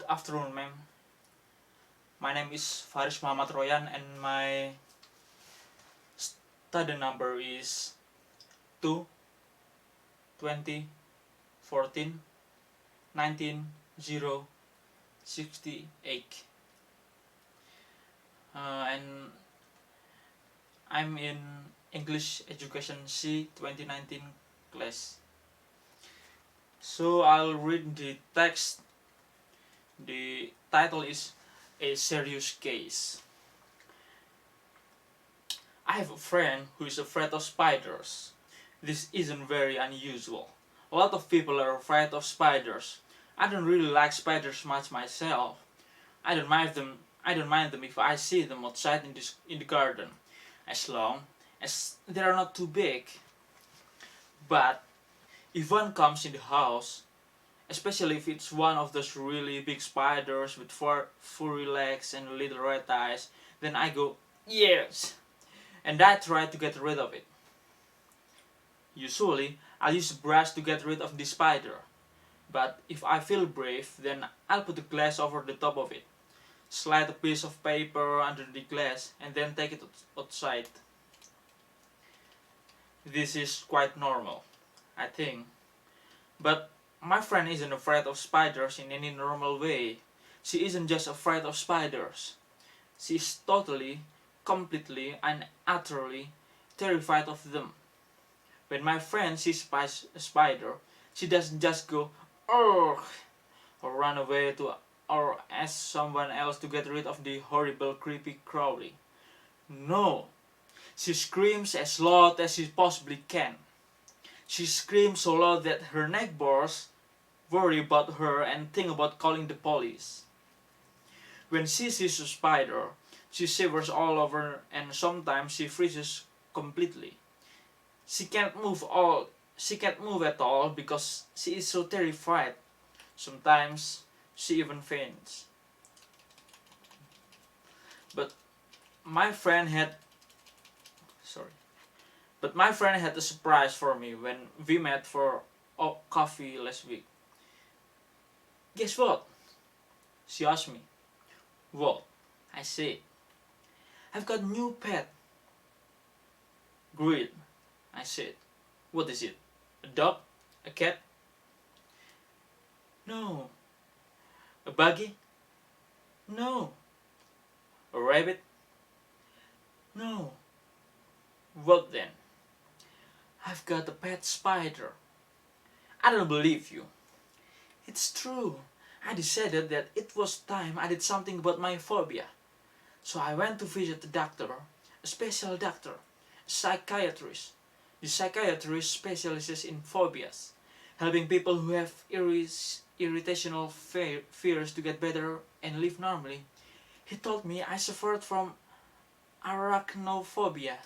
Good afternoon, ma'am. My name is Faris Mohammad Royyan and my study number is 2 20 14 19 0 68. And I'm in English Education C 2019 class. So I'll read the text. The title is A Serious Case. I have a friend who is afraid of spiders. This isn't very unusual. A lot of people are afraid of spiders. I don't really like spiders much myself. I don't mind them. I don't mind them if I see them outside in the garden, as long as they are not too big. But if one comes in the house, especially if it's one of those really big spiders with furry legs and little red eyes, then I go, yes! And I try to get rid of it. Usually, I'll use a brush to get rid of the spider. But if I feel brave, then I'll put a glass over the top of it, slide a piece of paper under the glass, and then take it outside. This is quite normal, I think. But my friend isn't afraid of spiders in any normal way. She isn't just afraid of spiders. She is totally, completely, and utterly terrified of them. When my friend sees a spider, she doesn't just go, "Ugh," or run away or ask someone else to get rid of the horrible, creepy crawly. No, she screams as loud as she possibly can. She screams so loud that her neighbors worry about her and think about calling the police. When she sees a spider, she shivers all over and sometimes she freezes completely. She can't move at all because she is so terrified. Sometimes she even faints. But my friend had sorry. But my friend had a surprise for me when we met for coffee last week. Guess what? She asked me. What? I said. I've got a new pet. Great, I said. What is it? A dog? A cat? No. A buggy? No. A rabbit? No. What then? I've got a pet spider. I don't believe you. It's true. I decided that it was time I did something about my phobia. So I went to visit the doctor, a special doctor, a psychiatrist. The psychiatrist specializes in phobias, helping people who have irritational fears to get better and live normally. He told me I suffered from arachnophobia.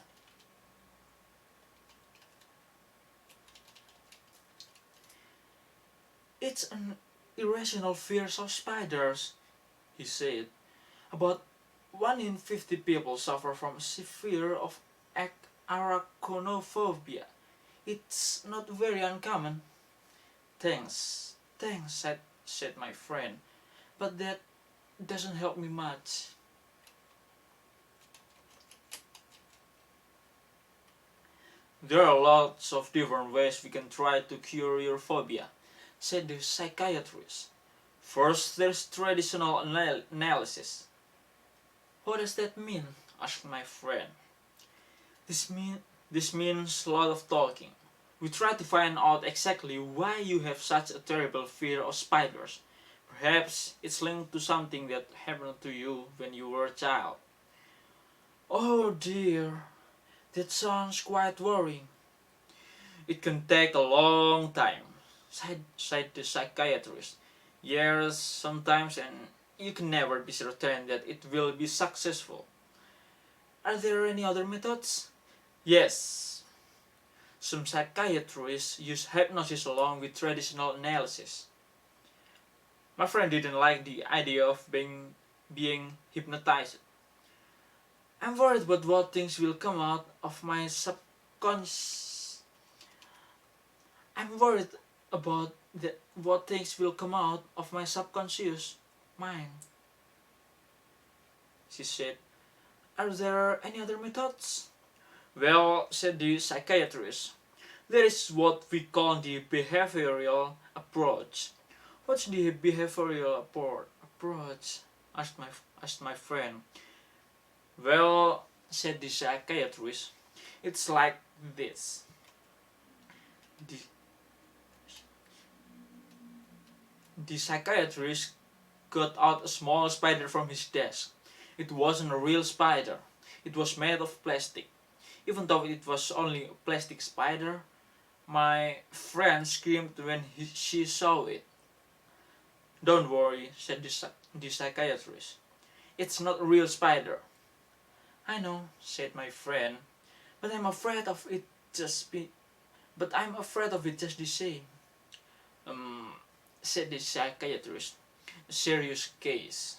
It's an irrational fear of spiders, he said. About 1 in 50 people suffer from severe of arachnophobia. It's not very uncommon. Thanks, said my friend, but that doesn't help me much. There are lots of different ways we can try to cure your phobia, said the psychiatrist. First, there's traditional analysis. What does that mean? Asked my friend. This means a lot of talking. We try to find out exactly why you have such a terrible fear of spiders. Perhaps it's linked to something that happened to you when you were a child. Oh dear, that sounds quite worrying. It can take a long time, said the psychiatrist. Years sometimes, and you can never be certain that it will be successful. Are there any other methods? Yes. Some psychiatrists use hypnosis along with traditional analysis. My friend didn't like the idea of being hypnotized. I'm worried about what things will come out of my subconscious. I'm worried about what things will come out of my subconscious. mine, she said. Are there any other methods? Well, said the psychiatrist, there is what we call the behavioral approach. What's the behavioral approach? Asked my friend. Well, said the psychiatrist, it's like this. The, the psychiatrist got out a small spider from his desk. It wasn't a real spider. It was made of plastic. Even though it was only a plastic spider, my friend screamed when she saw it. Don't worry, said the psychiatrist. It's not a real spider. I know, said my friend, but I'm afraid of it just be but I'm afraid of it just the same. Um, said the psychiatrist. A serious case.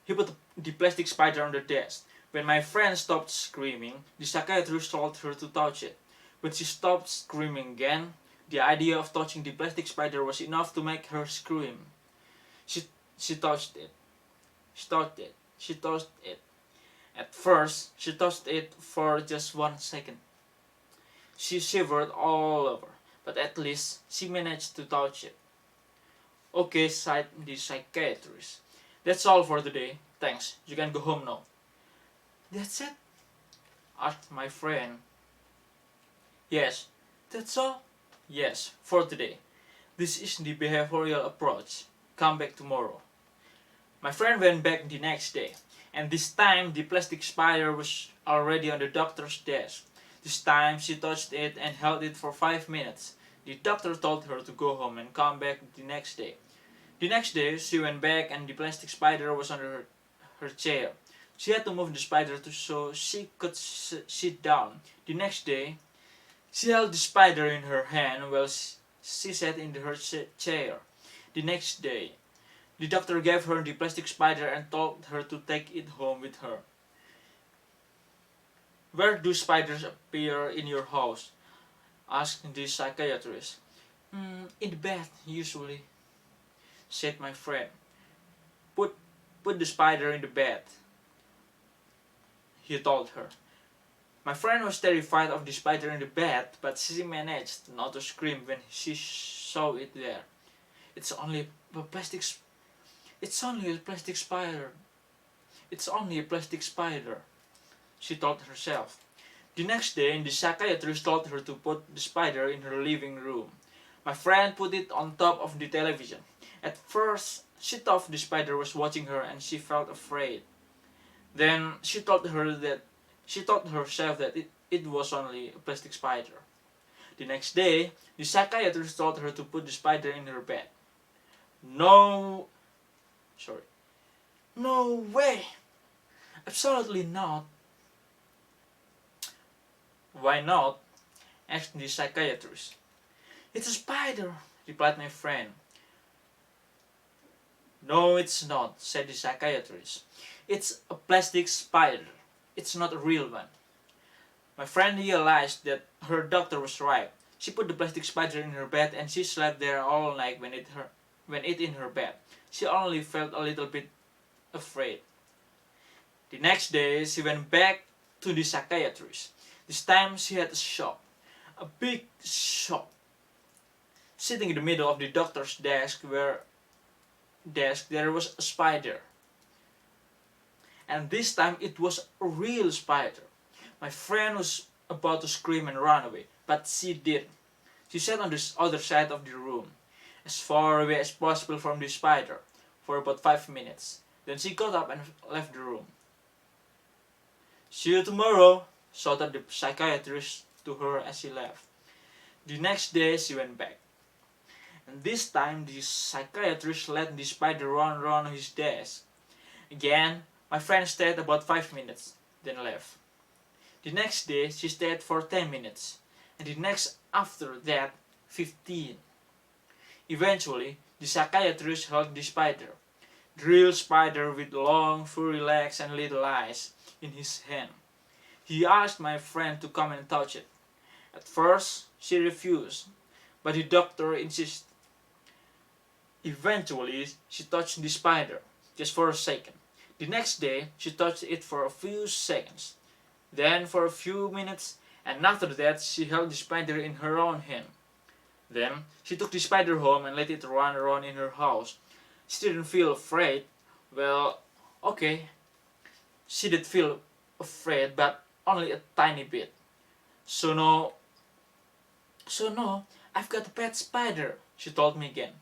He put the plastic spider on the desk. When my friend stopped screaming, the psychiatrist told her to touch it. When she stopped screaming again, the idea of touching the plastic spider was enough to make her scream. She touched it. She touched it. She touched it. At first, she touched it for just 1 second. She shivered all over, but at least she managed to touch it. Okay, sighed the psychiatrist. That's all for today. Thanks. You can go home now. That's it? Asked my friend. Yes, that's all? Yes, for today. This is the behavioral approach. Come back tomorrow. My friend went back the next day, and this time the plastic spider was already on the doctor's desk. This time she touched it and held it for 5 minutes. The doctor told her to go home and come back the next day. The next day she went back and the plastic spider was under her chair. She had to move the spider so she could sit down. The next day she held the spider in her hand while she sat in her chair. The next day the doctor gave her the plastic spider and told her to take it home with her. Where do spiders appear in your house? Asked the psychiatrist. In the bed, usually, said my friend. Put the spider in the bed, he told her. My friend was terrified of the spider in the bed, but she managed not to scream when she saw it there. It's only a plastic spider. It's only a plastic spider, she told herself. The next day, the psychiatrist told her to put the spider in her living room. My friend put it on top of the television. At first, she thought the spider was watching her and she felt afraid. Then she told herself that it was only a plastic spider. The next day, the psychiatrist told her to put the spider in her bed. No way! Absolutely not. Why not? Asked the psychiatrist. It's a spider, replied my friend. No, it's not, said the psychiatrist. It's a plastic spider. It's not a real one. My friend realized that her doctor was right. She put the plastic spider in her bed and she slept there all night when it in her bed. She only felt a little bit afraid. The next day, she went back to the psychiatrist. This time she had a shock. A big shock. Sitting in the middle of the doctor's desk there was a spider. And this time it was a real spider. My friend was about to scream and run away, but she didn't. She sat on the other side of the room, as far away as possible from the spider, for about 5 minutes. Then she got up and left the room. See you tomorrow, shouted the psychiatrist to her as she left. The next day she went back. And this time the psychiatrist let the spider run around his desk. Again, my friend stayed about 5 minutes, then left. The next day she stayed for 10 minutes, and the next after that 15. Eventually, the psychiatrist held the spider, the real spider with long furry legs and little eyes, in his hand. He asked my friend to come and touch it. At first, she refused, but the doctor insisted. Eventually, she touched the spider, just for a second. The next day, she touched it for a few seconds, then for a few minutes, and after that, she held the spider in her own hand. Then, she took the spider home and let it run around in her house. She didn't feel afraid. Well, okay, she did feel afraid, but only a tiny bit. So no, I've got a pet spider, she told me again.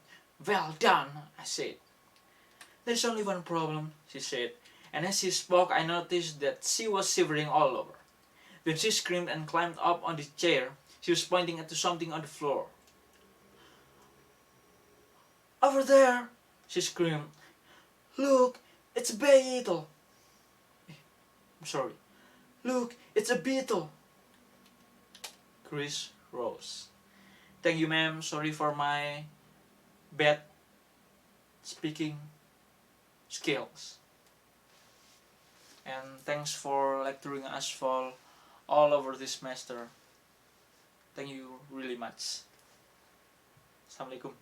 Well done, I said. There's only one problem, she said, and as she spoke I noticed that she was shivering all over. Then she screamed and climbed up on the chair. She was pointing to something on the floor. Over there, she screamed. Look, it's a beetle. I'm sorry. Look, it's a beetle. Chris rose. Thank you, ma'am. Sorry for my bad speaking skills. And thanks for lecturing us for all over this semester. Thank you really much. Assalamualaikum.